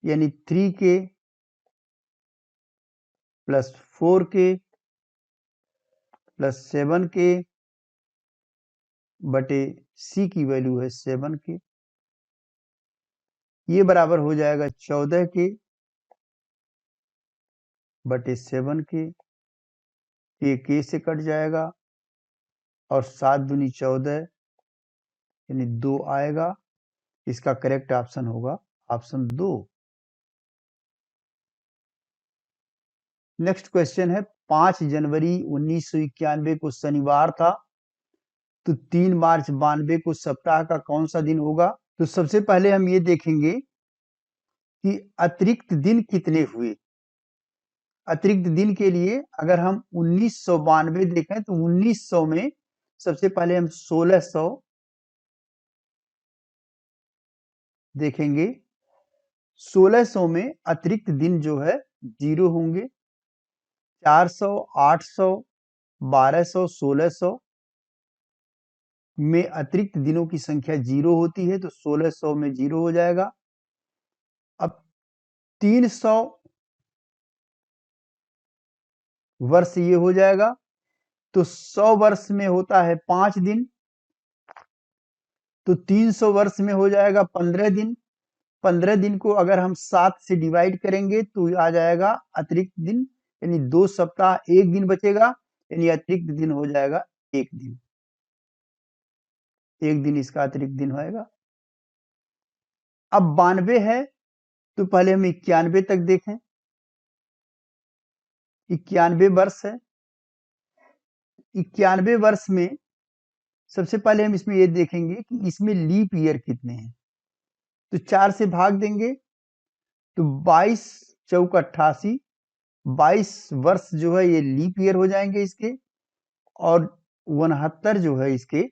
यानी 3 के प्लस 4 के प्लस 7 के बटे c की वैल्यू है 7 के, ये बराबर हो जाएगा 14 के बटे 7 के, ये k से कट जाएगा, और 7 दूनी 14 यानी 2 आएगा। इसका करेक्ट ऑप्शन होगा ऑप्शन 2। नेक्स्ट क्वेश्चन है 5 जनवरी 1991 को शनिवार था, तो 3 मार्च 92 को सप्ताह का कौन सा दिन होगा। तो सबसे पहले हम ये देखेंगे कि अतिरिक्त दिन कितने हुए। अतिरिक्त दिन के लिए अगर हम 1992 देखें तो 1900 में सबसे पहले हम 1600 देखेंगे, 1600 में अतिरिक्त दिन जो है 0 होंगे। 400, 800, 1200, 1600 में अतिरिक्त दिनों की संख्या 0 होती है, तो 1600 में 0 हो जाएगा। अब 300 वर्ष ये हो जाएगा, तो 100 वर्ष में होता है 5 दिन, तो 300 वर्ष में हो जाएगा 15 दिन। 15 दिन को अगर हम 7 से डिवाइड करेंगे तो आ जाएगा अतिरिक्त दिन, यानी 2 सप्ताह 1 दिन बचेगा, यानी अतिरिक्त दिन हो जाएगा 1 दिन। 1 दिन इसका अतिरिक्त दिन होएगा। अब 92 है, तो पहले हम 91 तक देखें। 91 वर्ष है। 91 वर्ष में सबसे पहले हम इसमें ये देखेंगे कि इसमें लीप ईयर कितने हैं। तो 4 से भाग देंगे तो 22 चौक 88, 22 वर्ष जो है ये लीप ईयर हो जाएंगे इसके, और 69 जो है इसके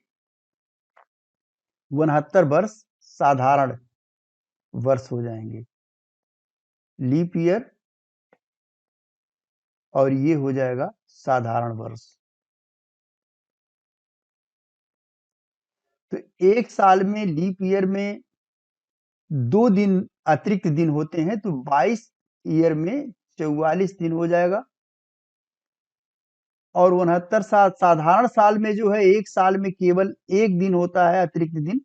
69 वर्ष साधारण वर्ष हो जाएंगे। लीप ईयर और ये हो जाएगा साधारण वर्ष। तो एक साल में लीप ईयर में 2 दिन अतिरिक्त दिन होते हैं, तो 22 ईयर में 44 दिन हो जाएगा। और 69 साल साधारण साल में जो है एक साल में केवल 1 दिन होता है अतिरिक्त दिन,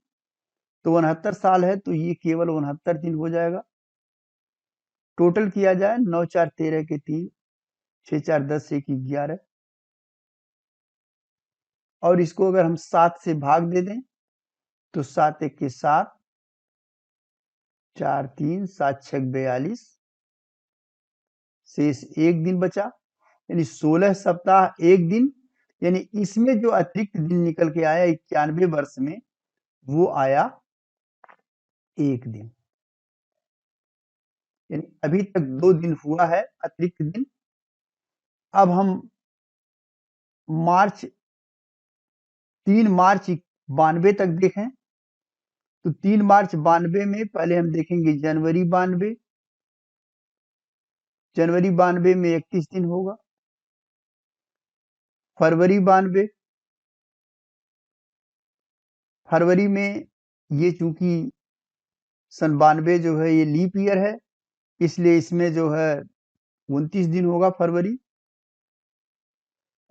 तो 69 साल है तो ये केवल 69 दिन हो जाएगा। टोटल किया जाए 9 4 13 के 3, 6 4 10 1 11, और इसको अगर हम 7 से भाग दे दें तो 7 1 के 7, 4 3, 7 6 42, शेष 1 दिन बचा, यानी 16 सप्ताह 1 दिन, यानी इसमें जो अतिरिक्त दिन निकल के आया 91 वर्ष में, वो आया 1 दिन। यानी अभी तक 2 दिन हुआ है अतिरिक्त दिन। अब हम मार्च 3 मार्च 92 तक देखें, तो 3 मार्च 92 में पहले हम देखेंगे जनवरी 92। जनवरी 92 में 31 दिन होगा। फरवरी 92, फरवरी में ये चूंकि सन 92 जो है ये लीप ईयर है, इसलिए इसमें जो है 29 दिन होगा फरवरी।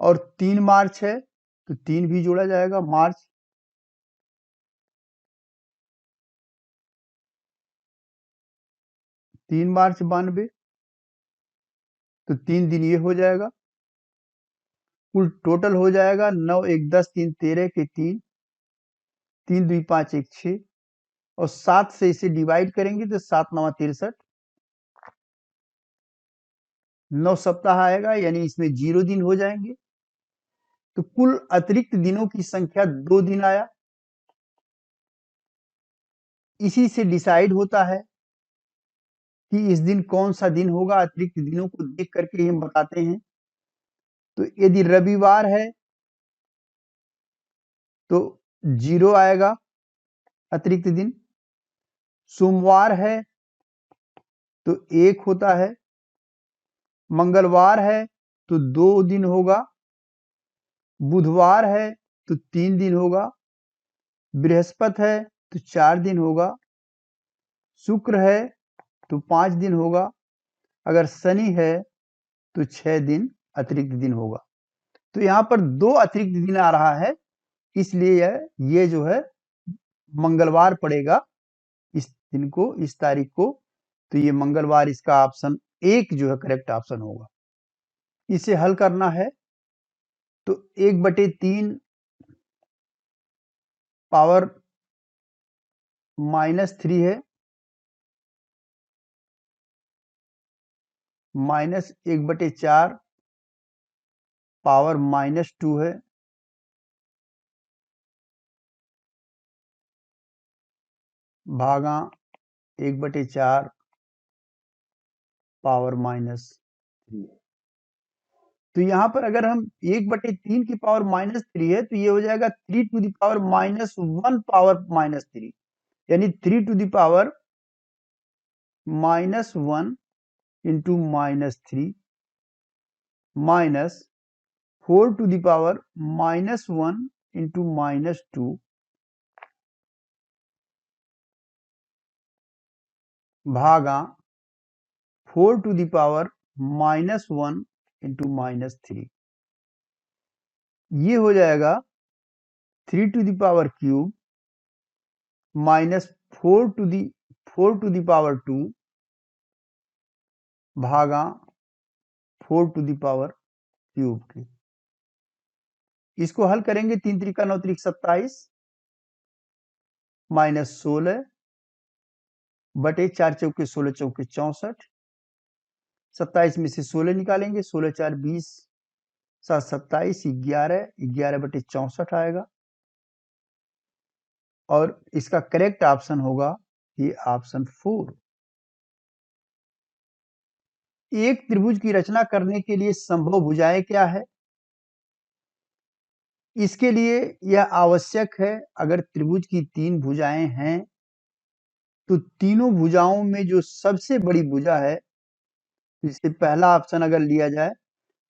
और 3 मार्च है तो 3 भी जोड़ा जाएगा, मार्च। तीन मार्च 92, तो 3 दिन ये हो जाएगा। कुल टोटल हो जाएगा 9 1 10 3 13 के 3, 3 2 5 1 6, और 7 से इसे डिवाइड करेंगे तो 7 9 63, 9 सप्ताह आएगा, यानी इसमें 0 दिन हो जाएंगे। तो कुल अतिरिक्त दिनों की संख्या 2 दिन आया। इसी से डिसाइड होता है कि इस दिन कौन सा दिन होगा। अतिरिक्त दिनों को देख करके हम बताते हैं। तो यदि रविवार है तो 0 आएगा अतिरिक्त दिन। सोमवार है तो 1 होता है। मंगलवार है तो 2 दिन होगा। बुधवार है तो 3 दिन होगा। बृहस्पति है तो 4 दिन होगा। शुक्र है तो 5 दिन होगा। अगर शनि है तो 6 दिन अतिरिक्त दिन होगा। तो यहाँ पर 2 अतिरिक्त दिन आ रहा है, इसलिए ये जो है मंगलवार पड़ेगा इस दिन को, इस तारीख को। तो ये मंगलवार इसका ऑप्शन 1 जो है करेक्ट ऑप्शन होगा। इसे हल करना है तो 1/3 पावर -3 है, -1/4 पावर -2 है, भागा 1/4 पावर -3। तो यहाँ पर अगर हम 1/3 की पावर -3 है तो ये हो जाएगा 3 टू द पावर -1 पावर -3, यानी 3 to the power -1 into -3 minus 4 to the power -1 into -2 भागा 4 टू द पावर -1 इंटू -3। ये हो जाएगा 3 to the power cube minus 4 to the power 2 भागा 4 टू द पावर क्यूब की। इसको हल करेंगे 3 त्रिका 9 त्रिक 27 माइनस 16 बटे 4 चौके 16 चौके 64। 27 में से 16 निकालेंगे, 16 4 20 7 27 11 11 बटे 64 आएगा और इसका करेक्ट ऑप्शन होगा ये ऑप्शन 4। एक त्रिभुज की रचना करने के लिए संभव भुजाएं क्या है? इसके लिए यह आवश्यक है, अगर त्रिभुज की 3 भुजाएं हैं तो तीनों भुजाओं में जो सबसे बड़ी भुजा है, इससे पहला ऑप्शन अगर लिया जाए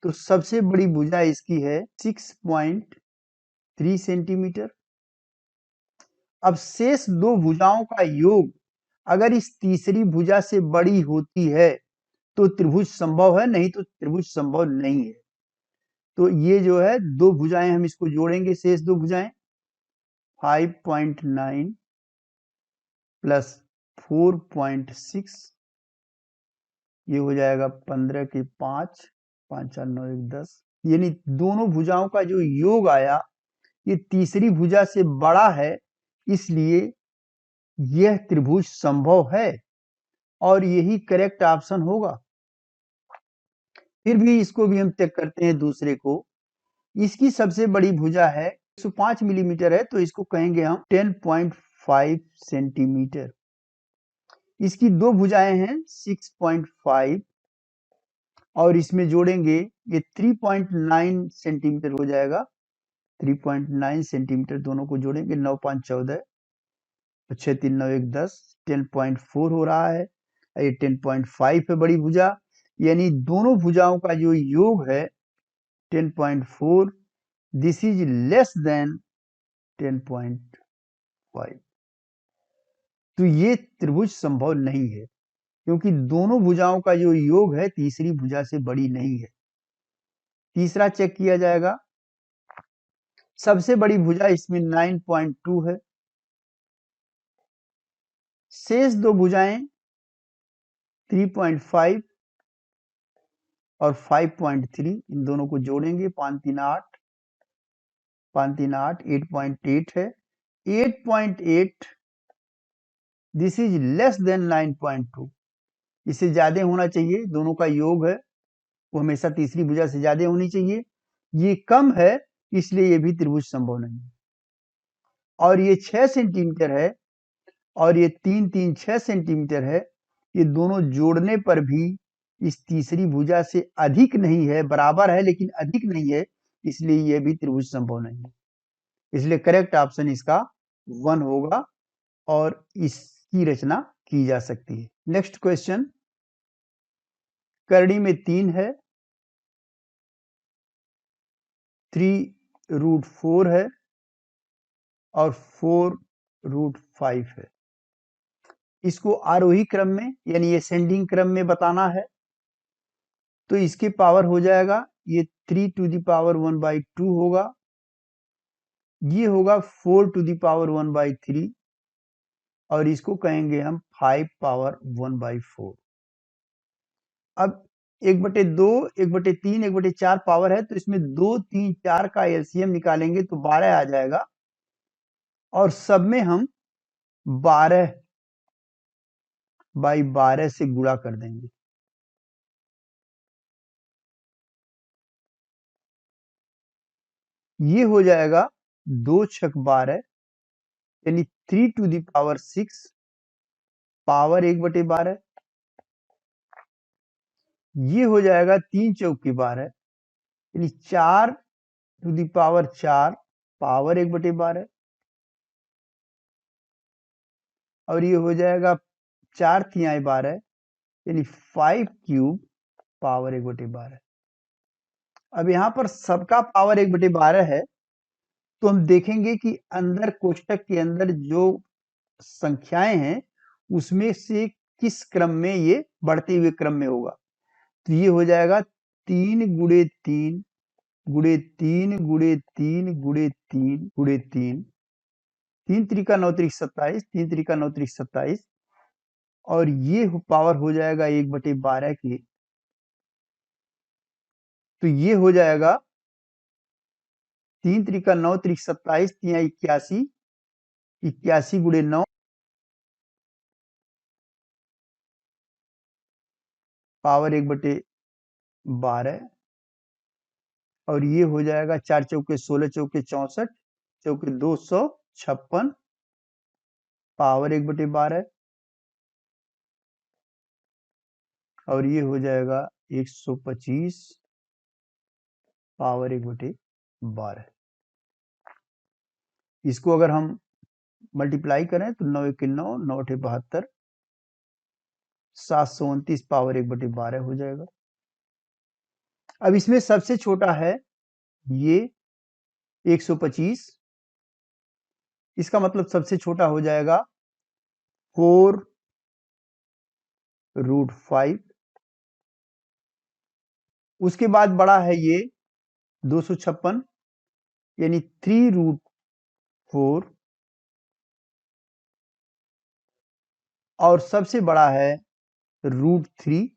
तो सबसे बड़ी भुजा इसकी है 6.3 सेंटीमीटर। अब शेष दो भुजाओं का योग अगर इस तीसरी भुजा से बड़ी होती है तो त्रिभुज संभव है, नहीं तो त्रिभुज संभव नहीं है। तो ये जो है दो भुजाएं हम इसको जोड़ेंगे, शेष दो भुजाएं 5.9 प्लस 4.6 ये हो जाएगा 15 के 5 5 4 9 1 10, यानी दोनों भुजाओं का जो योग आया ये तीसरी भुजा से बड़ा है, इसलिए यह त्रिभुज संभव है और यही करेक्ट ऑप्शन होगा। फिर भी इसको भी हम चेक करते हैं दूसरे को। इसकी सबसे बड़ी भुजा है 105 मिलीमीटर है, तो इसको कहेंगे हम 10.5 सेंटीमीटर। इसकी दो भुजाएं हैं 6.5 और इसमें जोड़ेंगे ये 3.9 सेंटीमीटर हो जाएगा। 3.9 सेंटीमीटर दोनों को जोड़ेंगे, 9 5 14 6 3 9 1 10 10.4 हो रहा है। ये 10.5 है बड़ी भुजा, यानी दोनों भुजाओं का जो योग है 10.4, दिस इज लेस देन 10.5। तो ये त्रिभुज संभव नहीं है क्योंकि दोनों भुजाओं का जो योग है तीसरी भुजा से बड़ी नहीं है। तीसरा चेक किया जाएगा, सबसे बड़ी भुजा इसमें 9.2 है, शेष दो भुजाएं 3.5 और 5.3 इन दोनों को जोड़ेंगे 5 3 8 5 3 8 8.8 है। 8.8 दिस इज लेस देन 9.2, इससे ज्यादा होना चाहिए, दोनों का योग है वो हमेशा तीसरी भुजा से ज्यादा होनी चाहिए। ये कम है इसलिए ये भी त्रिभुज संभव नहीं है। और ये 6 सेंटीमीटर है और ये 3 3 6 सेंटीमीटर है, ये दोनों जोड़ने पर भी इस तीसरी भुजा से अधिक नहीं है, बराबर है लेकिन अधिक नहीं है, इसलिए यह भी त्रिभुज संभव नहीं है। इसलिए करेक्ट ऑप्शन इसका 1 होगा और इसकी रचना की जा सकती है। नेक्स्ट क्वेश्चन, करड़ी में 3 है, 3√4 है और 4√5 है। इसको आरोही क्रम में यानी असेंडिंग क्रम में बताना है, तो इसके पावर हो जाएगा ये 3 टू द पावर 1/2 होगा, ये होगा 4 टू द पावर 1/3 और इसको कहेंगे हम 5 पावर 1/4। अब 1/2 1/3 1/4 पावर है, तो इसमें 2 3 4 का एलसीएम निकालेंगे तो 12 आ जाएगा और सब में हम 12/12 से गुणा कर देंगे। ये हो जाएगा 2 छक 12 यानी 3 टू द पावर 6 पावर 1/12। ये हो जाएगा 3 चौके 12 यानी 4 टू द पावर 4 पावर 1/12 और ये हो जाएगा 4 तिहाई 12 यानी 5 क्यूब पावर 1/12। अब यहाँ पर सबका पावर 1/12 है, तो हम देखेंगे कि अंदर कोष्टक के अंदर जो संख्याएं हैं उसमें से किस क्रम में ये बढ़ते हुए क्रम में होगा। तो ये हो जाएगा 3 गुणे 3 गुणे 3 गुणे 3 गुणे 3 गुणे 3, 3 त्रिका 9 त्रिक 27, 3 त्रिका 9 त्रिक 27, और ये पावर हो जाएगा 1/12 की। तो ये हो जाएगा 3 त्रिका 9 त्रिक 27, 3 81, 81 गुणे 9 पावर 1/12, और ये हो जाएगा 4 चौके 16, चौके 64, चौके 256 पावर 1/12, और ये हो जाएगा 125 पावर 1/12। इसको अगर हम मल्टीप्लाई करें तो 9 1 9, 9 8 72, 729 पावर 1/12 हो जाएगा। अब इसमें सबसे छोटा है ये 125, इसका मतलब सबसे छोटा हो जाएगा 4√5। उसके बाद बड़ा है ये 256 यानी 3√4, और सबसे बड़ा है √3,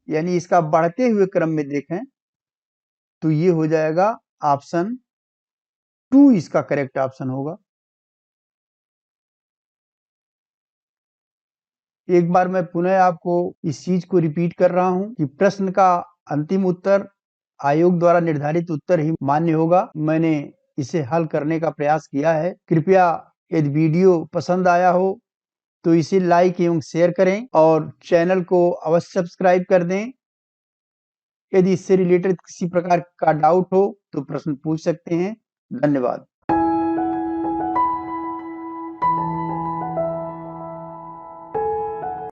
यानी इसका बढ़ते हुए क्रम में देखें तो ये हो जाएगा ऑप्शन 2, इसका करेक्ट ऑप्शन होगा। एक बार मैं पुनः आपको इस चीज को रिपीट कर रहा हूं कि प्रश्न का अंतिम उत्तर आयोग द्वारा निर्धारित उत्तर ही मान्य होगा। मैंने इसे हल करने का प्रयास किया है। कृपया यदि वीडियो पसंद आया हो तो इसे लाइक एवं शेयर करें और चैनल को अवश्य सब्सक्राइब कर दें। यदि इससे रिलेटेड किसी प्रकार का डाउट हो तो प्रश्न पूछ सकते हैं। धन्यवाद।